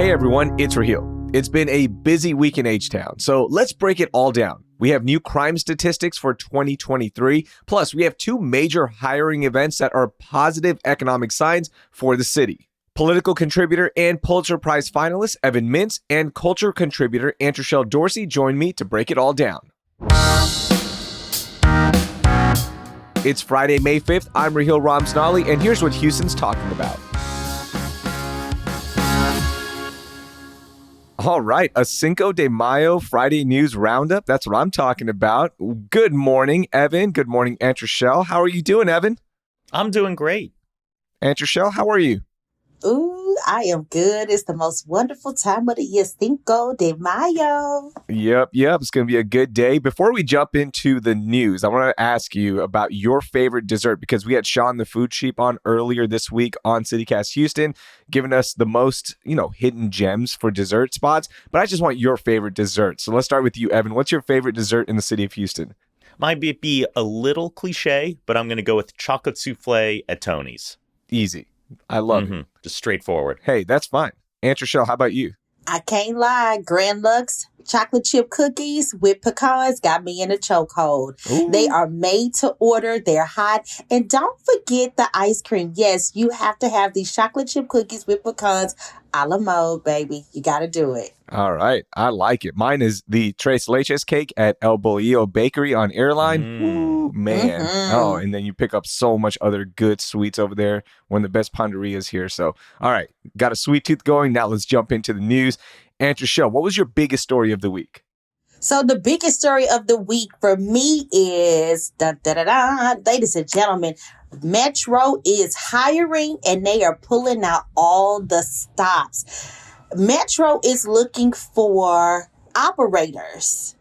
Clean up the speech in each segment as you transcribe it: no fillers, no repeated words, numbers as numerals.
Hey everyone, it's Raheel. It's been a busy week in H-Town, so let's break it all down. We have new crime statistics for 2023, plus we have two major hiring events that are positive economic signs for the city. Political contributor and Pulitzer Prize finalist Evan Mintz and culture contributor Antre'chelle Dorsey join me to break it all down. It's Friday, May 5th. I'm Raheel Ramsnali, and here's what Houston's talking about. All right, a Cinco de Mayo Friday news roundup. That's what I'm talking about. Good morning, Evan. Good morning, Antre'chelle. How are you doing, Evan? I'm doing great. Antre'chelle, how are you? Ooh, I am good. It's the most wonderful time of the year, Cinco de Mayo. Yep. It's going to be a good day. Before we jump into the news, I want to ask you about your favorite dessert because we had Sean the Food Sheep on earlier this week on CityCast Houston, giving us the most, hidden gems for dessert spots. But I just want your favorite dessert. So let's start with you, Evan. What's your favorite dessert in the city of Houston? Might be a little cliche, but I'm going to go with chocolate souffle at Tony's. Easy. I love it. Just straightforward. Hey, that's fine. Antre'chelle, how about you? I can't lie. Grand Lux chocolate chip cookies with pecans got me in a chokehold. They are made to order. They're hot. And don't forget the ice cream. Yes, you have to have these chocolate chip cookies with pecans a la mode, baby. You got to do it. All right. I like it. Mine is the Tres Leches cake at El Bolillo Bakery on Airline. Ooh, man. Oh, and then you pick up so much other good sweets over there. One of the best panderias here. So, all right. Got a sweet tooth going. Now let's jump into the news. Antre'chelle, what was your biggest story of the week? So the biggest story of the week for me is, ladies and gentlemen, Metro is hiring and they are pulling out all the stops. Metro is looking for operators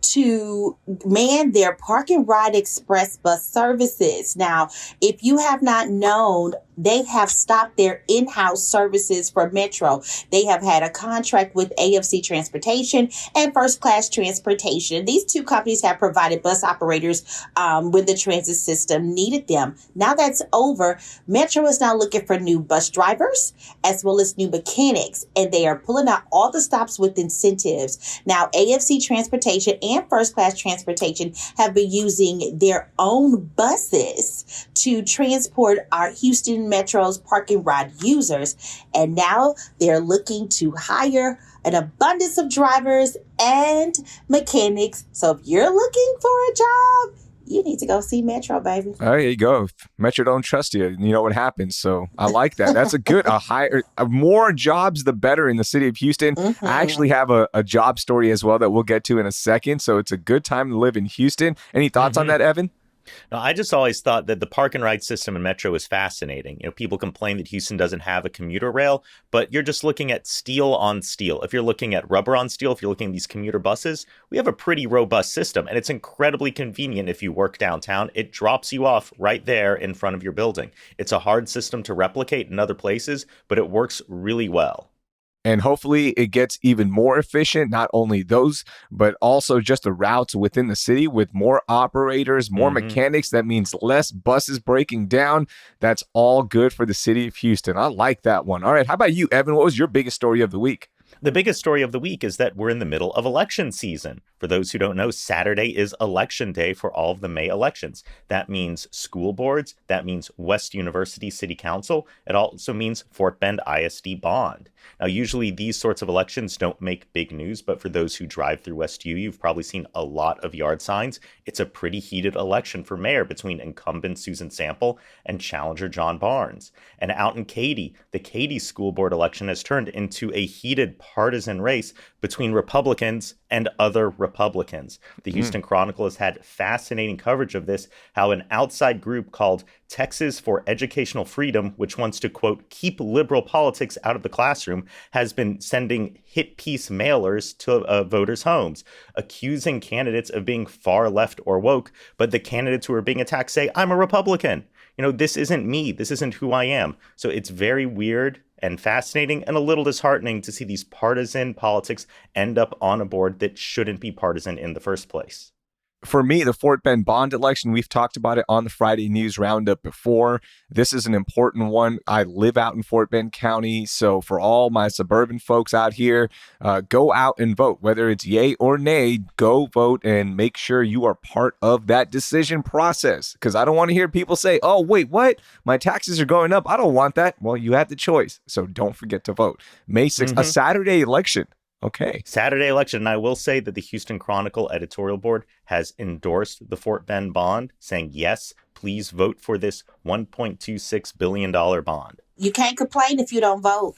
to man their park and ride express bus services. Now, if you have not known, they have stopped their in-house services for Metro. They have had a contract with AFC Transportation and First Class Transportation. These two companies have provided bus operators when the transit system needed them. Now that's over. Metro is now looking for new bus drivers as well as new mechanics, and they are pulling out all the stops with incentives. Now, AFC Transportation and First Class Transportation have been using their own buses to transport our Houston Metro's park and ride users. And now they're looking to hire an abundance of drivers and mechanics. So if you're looking for a job, you need to go see Metro, baby. Oh, there you go. If Metro don't trust you, you know what happens. So I like that. That's more jobs, the better in the city of Houston. I actually have a job story as well that we'll get to in a second. So it's a good time to live in Houston. Any thoughts on that, Evan? No, I just always thought that the park and ride system in Metro is fascinating. People complain that Houston doesn't have a commuter rail, but you're just looking at steel on steel. If you're looking at rubber on steel, if you're looking at these commuter buses, we have a pretty robust system, and it's incredibly convenient if you work downtown. It drops you off right there in front of your building. It's a hard system to replicate in other places, but it works really well. And hopefully it gets even more efficient, not only those, but also just the routes within the city with more operators, more mechanics. That means less buses breaking down. That's all good for the city of Houston. I like that one. All right. How about you, Evan? What was your biggest story of the week? The biggest story of the week is that we're in the middle of election season. For those who don't know, Saturday is election day for all of the May elections. That means school boards. That means West University City Council. It also means Fort Bend ISD bond. Now, usually these sorts of elections don't make big news, but for those who drive through West U, you've probably seen a lot of yard signs. It's a pretty heated election for mayor between incumbent Susan Sample and challenger John Barnes. And out in Katy, the Katy school board election has turned into a heated partisan race between Republicans and other Republicans. The Houston Chronicle has had fascinating coverage of this, how an outside group called Texas for Educational Freedom, which wants to, quote, keep liberal politics out of the classroom, has been sending hit piece mailers to voters' homes, accusing candidates of being far left or woke, but the candidates who are being attacked say, I'm a Republican. This isn't me. This isn't who I am. So it's very weird and fascinating and a little disheartening to see these partisan politics end up on a board that shouldn't be partisan in the first place. For me, the Fort Bend bond election, we've talked about it on the Friday News Roundup before. This is an important one. I live out in Fort Bend County. So for all my suburban folks out here, go out and vote. Whether it's yay or nay, go vote and make sure you are part of that decision process. Because I don't want to hear people say, oh, wait, what? My taxes are going up. I don't want that. Well, you had the choice. So don't forget to vote. May 6th, a Saturday election. Okay. Saturday election. And I will say that the Houston Chronicle editorial board has endorsed the Fort Bend bond, saying, yes, please vote for this $1.26 billion bond. You can't complain if you don't vote.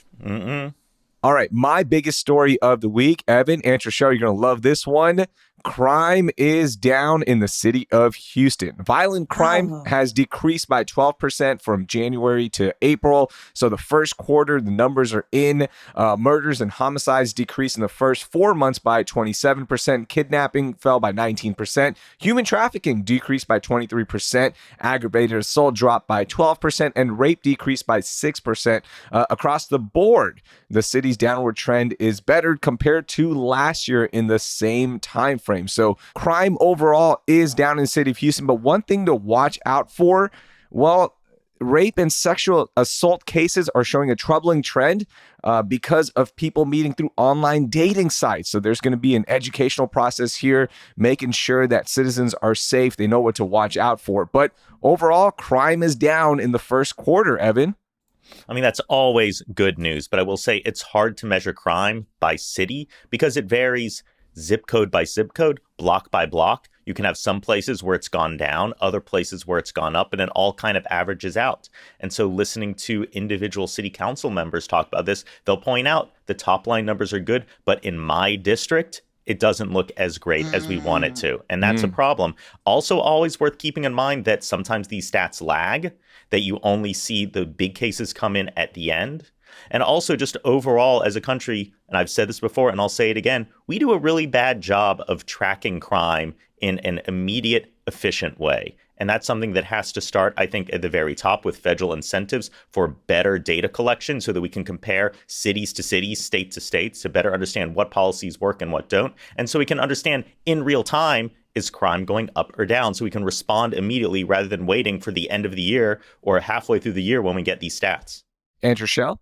All right. My biggest story of the week, Evan, Antre'chelle, you're going to love this one. Crime is down in the city of Houston. Violent crime has decreased by 12% from January to April. So the first quarter, the numbers are in. Murders and homicides decreased in the first 4 months by 27%. Kidnapping fell by 19%. Human trafficking decreased by 23%. Aggravated assault dropped by 12%. And rape decreased by 6%. Across the board, the city's downward trend is better compared to last year in the same time frame. So crime overall is down in the city of Houston. But one thing to watch out for, well, rape and sexual assault cases are showing a troubling trend because of people meeting through online dating sites. So there's going to be an educational process here, making sure that citizens are safe. They know what to watch out for. But overall, crime is down in the first quarter, Evan. I mean, that's always good news. But I will say it's hard to measure crime by city because it varies zip code by zip code, block by block. You can have some places where it's gone down, other places where it's gone up, and it all kind of averages out. And so listening to individual city council members talk about this, they'll point out the top line numbers are good, but in my district, it doesn't look as great as we want it to. And that's a problem. Also, always worth keeping in mind that sometimes these stats lag, that you only see the big cases come in at the end. And also just overall as a country, and I've said this before and I'll say it again, we do a really bad job of tracking crime in an immediate, efficient way. And that's something that has to start, I think, at the very top with federal incentives for better data collection so that we can compare cities to cities, state to states to better understand what policies work and what don't. And so we can understand in real time, is crime going up or down? So we can respond immediately rather than waiting for the end of the year or halfway through the year when we get these stats. Antre'chelle?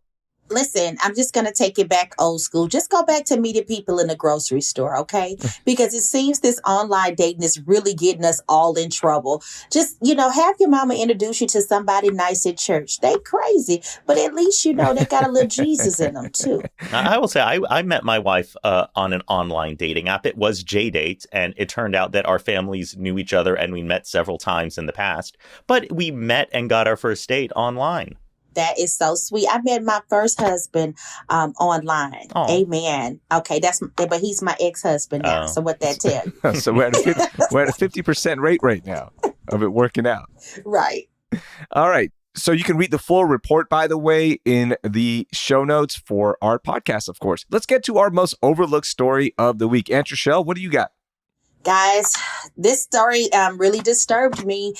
Listen, I'm just going to take it back old school. Just go back to meeting people in the grocery store, okay? Because it seems this online dating is really getting us all in trouble. Just, have your mama introduce you to somebody nice at church. They crazy, but at least, they got a little Jesus in them, too. I will say I met my wife on an online dating app. It was JDate, and it turned out that our families knew each other, and we met several times in the past. But we met and got our first date online. That is so sweet. I met my first husband online. Aww. Amen. Okay, but he's my ex-husband now. So what that tell you? So we're at a 50% rate right now of it working out. Right. All right. So you can read the full report, by the way, in the show notes for our podcast, of course. Let's get to our most overlooked story of the week. Antre'chelle, what do you got? Guys, this story really disturbed me.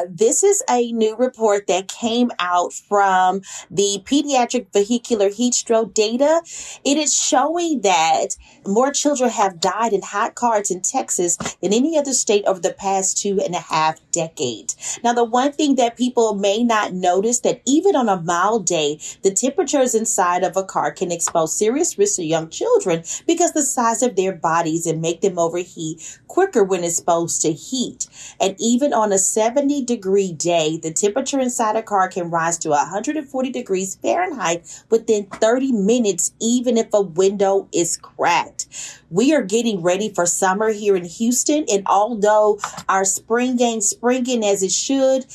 This is a new report that came out from the pediatric vehicular heat stroke data. It is showing that more children have died in hot cars in Texas than any other state over the past 2.5 decades. Now, the one thing that people may not notice that even on a mild day, the temperatures inside of a car can expose serious risks to young children because the size of their bodies and make them overheat quicker when exposed to heat. And even on a 70-degree day, the temperature inside a car can rise to 140 degrees Fahrenheit within 30 minutes, even if a window is cracked. We are getting ready for summer here in Houston, and although our spring ain't springing as it should,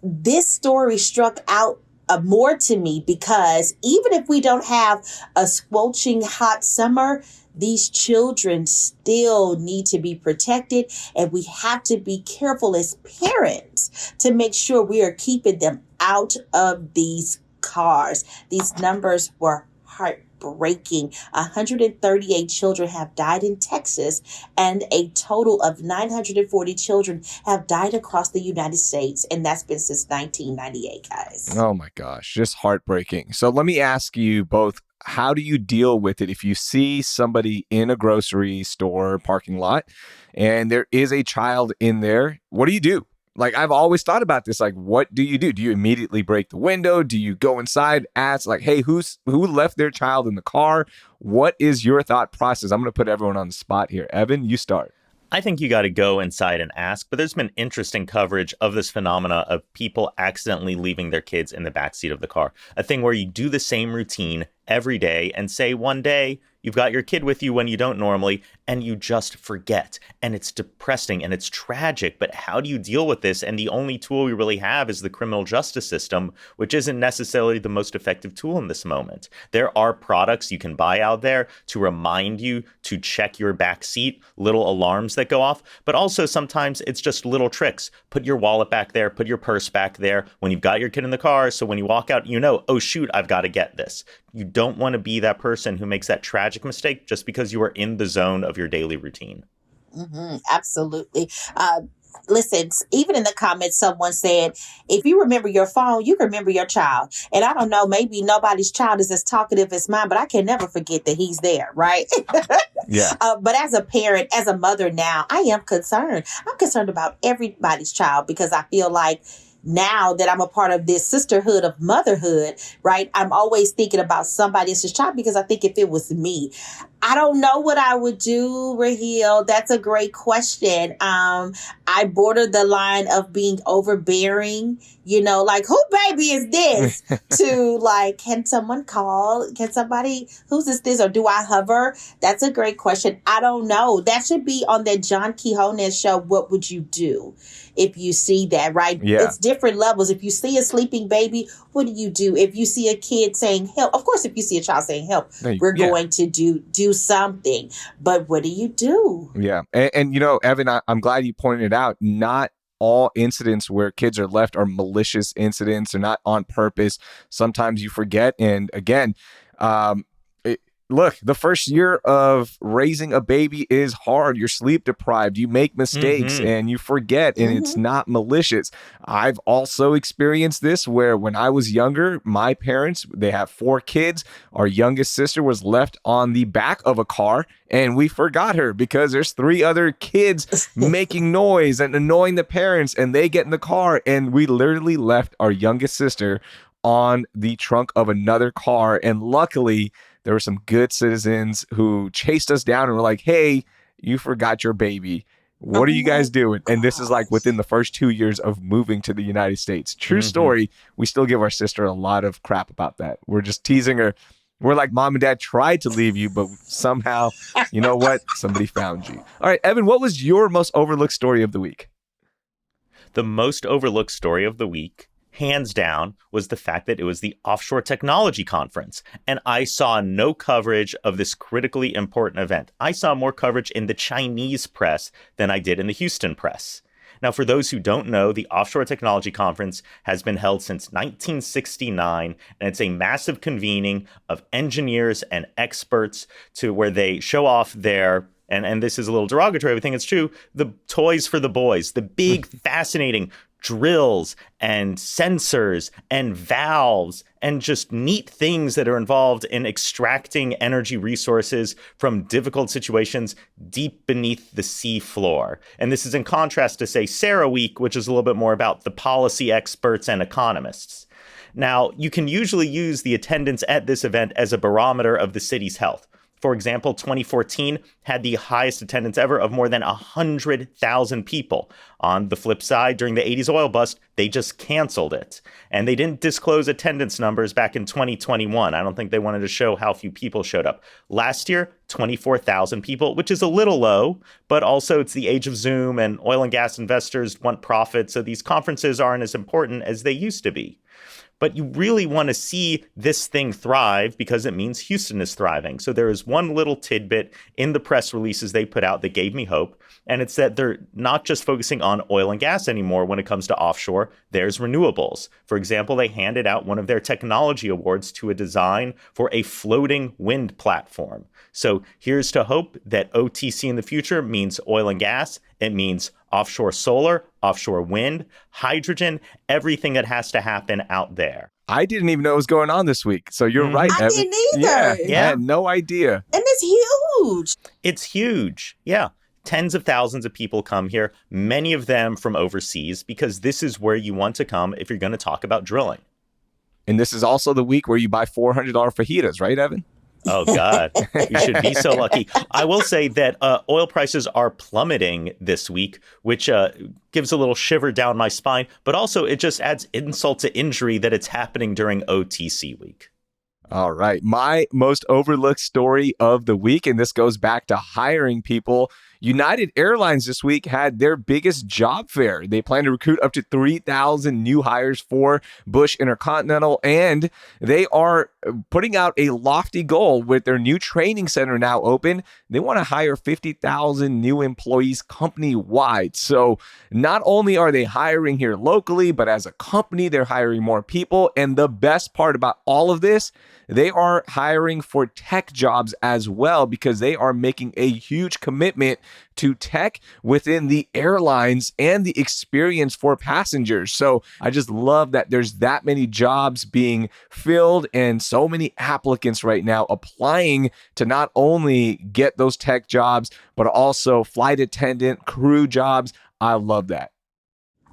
this story struck out more to me because even if we don't have a scorching hot summer, these children still need to be protected, and we have to be careful as parents to make sure we are keeping them out of these cars. These numbers were heartbreaking. 138 children have died in Texas, and a total of 940 children have died across the United States, and that's been since 1998, guys. Oh my gosh, just heartbreaking. So let me ask you both, how do you deal with it if you see somebody in a grocery store parking lot and there is a child in there? What do you do? Like, I've always thought about this. Like, what do you do? Do you immediately break the window? Do you go inside, ask like, hey, who left their child in the car? What is your thought process? I'm going to put everyone on the spot here. Evan, you start. I think you got to go inside and ask, but there's been interesting coverage of this phenomena of people accidentally leaving their kids in the backseat of the car. A thing where you do the same routine every day and say one day you've got your kid with you when you don't normally, and you just forget. And it's depressing and it's tragic, but how do you deal with this? And the only tool we really have is the criminal justice system, which isn't necessarily the most effective tool in this moment. There are products you can buy out there to remind you to check your back seat, little alarms that go off, but also sometimes it's just little tricks. Put your wallet back there, put your purse back there when you've got your kid in the car. So when you walk out, you know, oh shoot, I've got to get this. You don't want to be that person who makes that tragic mistake just because you are in the zone of your daily routine. Absolutely. Listen, even in the comments, someone said, if you remember your phone, you can remember your child. And I don't know, maybe nobody's child is as talkative as mine, but I can never forget that he's there, right? Yeah. But as a parent, as a mother now, I am concerned. I'm concerned about everybody's child because I feel like now that I'm a part of this sisterhood of motherhood, right? I'm always thinking about somebody else's child because I think if it was me, I don't know what I would do, Raheel. That's a great question. I border the line of being overbearing, you know, like, who baby is this? To like, can someone call? Can somebody, who's this? Or do I hover? That's a great question. I don't know. That should be on that John Quijano show. What would you do if you see that, right? Yeah. It's different levels. If you see a sleeping baby, what do you do? If you see a kid saying help, of course, if you see a child saying help, we're going to do something. But what do you do? Yeah. And you know, Evan, I'm glad you pointed it out. Not all incidents where kids are left are malicious incidents. They're not on purpose. Sometimes you forget. And again, look, the first year of raising a baby is hard. You're sleep deprived. You make mistakes and you forget, and it's not malicious. I've also experienced this where when I was younger, my parents, they have 4 kids. Our youngest sister was left on the back of a car and we forgot her because there's 3 other kids making noise and annoying the parents, and they get in the car and we literally left our youngest sister on the trunk of another car. And luckily, there were some good citizens who chased us down and were like, hey, you forgot your baby. What are you guys doing? And this is like within the first 2 years of moving to the United States. True story. We still give our sister a lot of crap about that. We're just teasing her. We're like, mom and dad tried to leave you, but somehow, you know what? Somebody found you. All right, Evan, what was your most overlooked story of the week? The most overlooked story of the week, hands down, was the fact that it was the Offshore Technology Conference. And I saw no coverage of this critically important event. I saw more coverage in the Chinese press than I did in the Houston press. Now, for those who don't know, the Offshore Technology Conference has been held since 1969, and it's a massive convening of engineers and experts to where they show off their, and this is a little derogatory, I think it's true, the toys for the boys, the big, fascinating drills and sensors and valves and just neat things that are involved in extracting energy resources from difficult situations deep beneath the sea floor. And this is in contrast to, say, CERAWeek, which is a little bit more about the policy experts and economists. Now, you can usually use the attendance at this event as a barometer of the city's health. For example, 2014 had the highest attendance ever of more than 100,000 people. On the flip side, during the 80s oil bust, they just canceled it. And they didn't disclose attendance numbers back in 2021. I don't think they wanted to show how few people showed up. Last year, 24,000 people, which is a little low, but also it's the age of Zoom and oil and gas investors want profit, so these conferences aren't as important as they used to be. But you really want to see this thing thrive because it means Houston is thriving. So there is one little tidbit in the press releases they put out that gave me hope. And it's that they're not just focusing on oil and gas anymore when it comes to offshore. There's renewables. For example, they handed out one of their technology awards to a design for a floating wind platform. So here's to hope that OTC in the future means oil and gas. It means offshore solar, offshore wind, hydrogen, everything that has to happen out there. I didn't even know it was going on this week. So you're right, I Evan. didn't Yeah, either. I had no idea. And it's huge. It's huge. Yeah. Tens of thousands of people come here, many of them from overseas, because this is where you want to come if you're going to talk about drilling. And this is also the week where you buy $400 fajitas, right, Evan? Oh, God. You should be so lucky. I will say that oil prices are plummeting this week, which gives a little shiver down my spine. But also, it just adds insult to injury that it's happening during OTC week. All right. My most overlooked story of the week, and this goes back to hiring people. United Airlines this week had their biggest job fair. They plan to recruit up to 3,000 new hires for Bush Intercontinental, and they are putting out a lofty goal with their new training center now open. They want to hire 50,000 new employees company-wide. So not only are they hiring here locally, but as a company, they're hiring more people. And the best part about all of this, they are hiring for tech jobs as well, because they are making a huge commitment to tech within the airlines and the experience for passengers. So I just love that there's that many jobs being filled and so many applicants right now applying to not only get those tech jobs, but also flight attendant, crew jobs. I love that.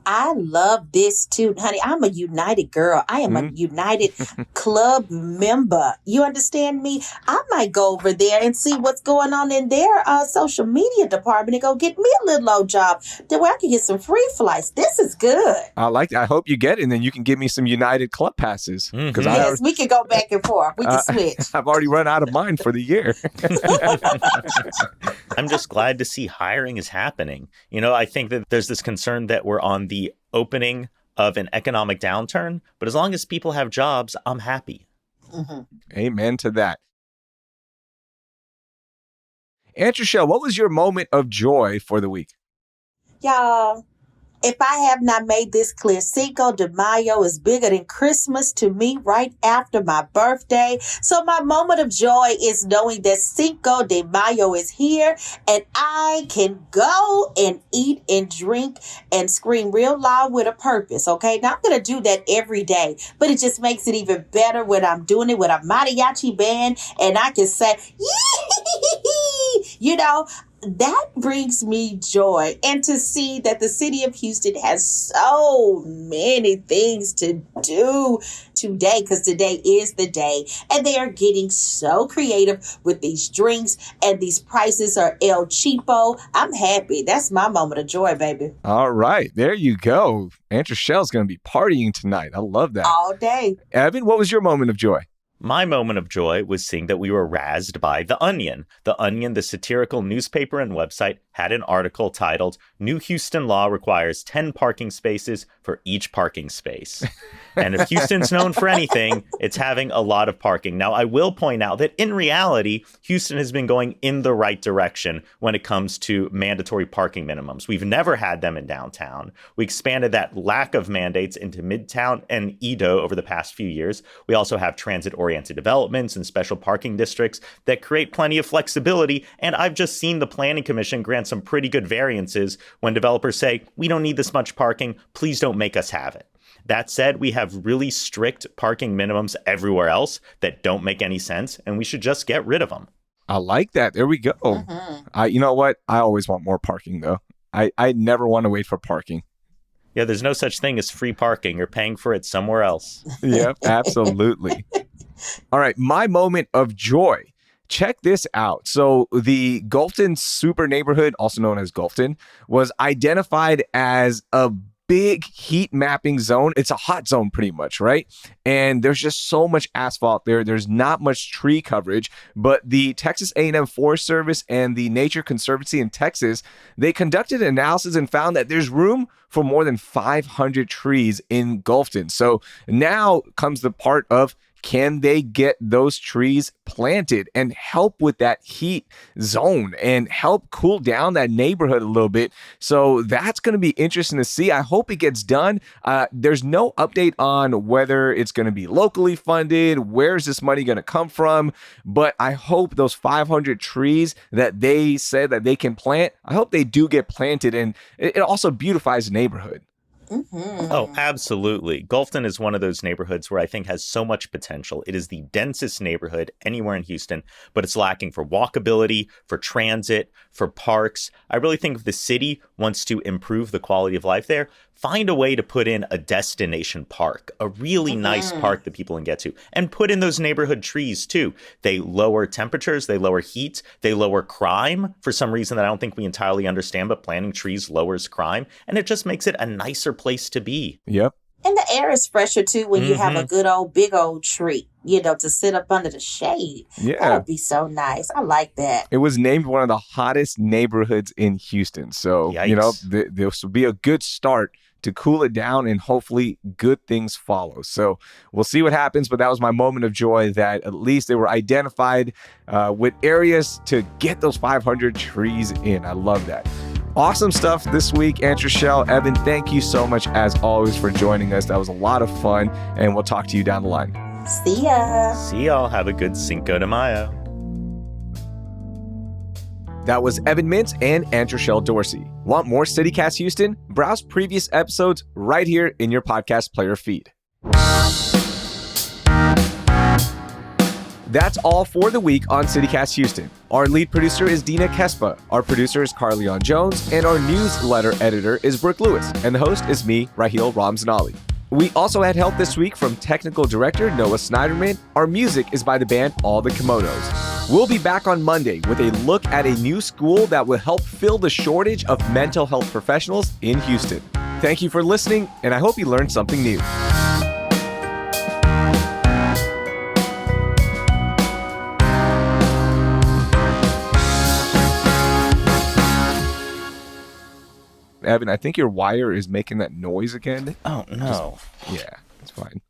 I love this too, honey. I'm a United girl. I am a United Club member. You understand me? I might go over there and see what's going on in their social media department and go get me a little old job that way I can get some free flights. This is good. I like that. I hope you get it, and then you can give me some United Club passes. Because Yes, we can go back and forth. We can switch. I've already run out of mine for the year. I'm just glad to see hiring is happening. You know, I think that there's this concern that we're on the opening of an economic downturn, but as long as people have jobs, I'm happy. Amen to that. Antre'chelle, what was your moment of joy for the week? Y'all, if I have not made this clear, Cinco de Mayo is bigger than Christmas to me right after my birthday. So my moment of joy is knowing that Cinco de Mayo is here and I can go and eat and drink and scream real loud with a purpose, okay? Now, I'm going to do that every day, but it just makes it even better when I'm doing it with a mariachi band and I can say, yee! You know, that brings me joy. And to see that the city of Houston has so many things to do today, because today is the day. And they are getting so creative with these drinks, and these prices are El Cheapo. I'm happy. That's my moment of joy, baby. All right. There you go. Antrechelle's going to be partying tonight. I love that. All day. Evan, what was your moment of joy? My moment of joy was seeing that we were razzed by The Onion. The Onion, the satirical newspaper and website, had an article titled, "New Houston Law Requires 10 Parking Spaces for Each Parking Space." And if Houston's known for anything, it's having a lot of parking. Now, I will point out that in reality, Houston has been going in the right direction when it comes to mandatory parking minimums. We've never had them in downtown. We expanded that lack of mandates into Midtown and Edo over the past few years. We also have transit-oriented developments and special parking districts that create plenty of flexibility. And I've just seen the Planning Commission grant some pretty good variances when developers say, we don't need this much parking, please don't make us have it. That said, we have really strict parking minimums everywhere else that don't make any sense, and we should just get rid of them. I like that. There we go. You know what? I always want more parking, though. I never want to wait for parking. Yeah, there's no such thing as free parking. You're paying for it somewhere else. Yep, absolutely. All right, my moment of joy. Check this out. So the Gulfton super neighborhood, also known as Gulfton, was identified as a big heat mapping zone. It's a hot zone pretty much, right? And there's just so much asphalt there. There's not much tree coverage, but the Texas A&M Forest Service and the Nature Conservancy in Texas, they conducted an analysis and found that there's room for more than 500 trees in Gulfton. So now comes the part of, can they get those trees planted and help with that heat zone and help cool down that neighborhood a little bit? So that's going to be interesting to see. I hope it gets done. There's no update on whether it's going to be locally funded. Where's this money going to come from? But I hope those 500 trees that they said that they can plant, I hope they do get planted, and it also beautifies the neighborhood. Oh, absolutely. Gulfton is one of those neighborhoods where I think has so much potential. It is the densest neighborhood anywhere in Houston, but it's lacking for walkability, for transit, for parks. I really think if the city wants to improve the quality of life there, find a way to put in a destination park, a really nice park that people can get to, and put in those neighborhood trees too. They lower temperatures, they lower heat, they lower crime for some reason that I don't think we entirely understand, but planting trees lowers crime, and it just makes it a nicer place to be. Yep. And the air is fresher too when you have a good old big old tree, to sit up under the shade. Yeah. That would be so nice. I like that. It was named one of the hottest neighborhoods in Houston. So, Yikes. This will be a good start to cool it down, and hopefully good things follow. So we'll see what happens, but that was my moment of joy that at least they were identified with areas to get those 500 trees in. I love that. Awesome stuff this week, Antre'chelle. Evan, thank you so much as always for joining us. That was a lot of fun, and we'll talk to you down the line. See ya. See y'all. Have a good Cinco de Mayo. That was Evan Mintz and Antre'chelle Dorsey. Want more CityCast Houston? Browse previous episodes right here in your podcast player feed. That's all for the week on CityCast Houston. Our lead producer is Dina Kespa, our producer is Carleon Jones, and our newsletter editor is Brooke Lewis, and the host is me, Raheel Ramzanali. We also had help this week from technical director Noah Snyderman. Our music is by the band All the Kimonos. We'll be back on Monday with a look at a new school that will help fill the shortage of mental health professionals in Houston. Thank you for listening, and I hope you learned something new. Evan, I think your wire is making that noise again. Oh, no. Yeah, it's fine.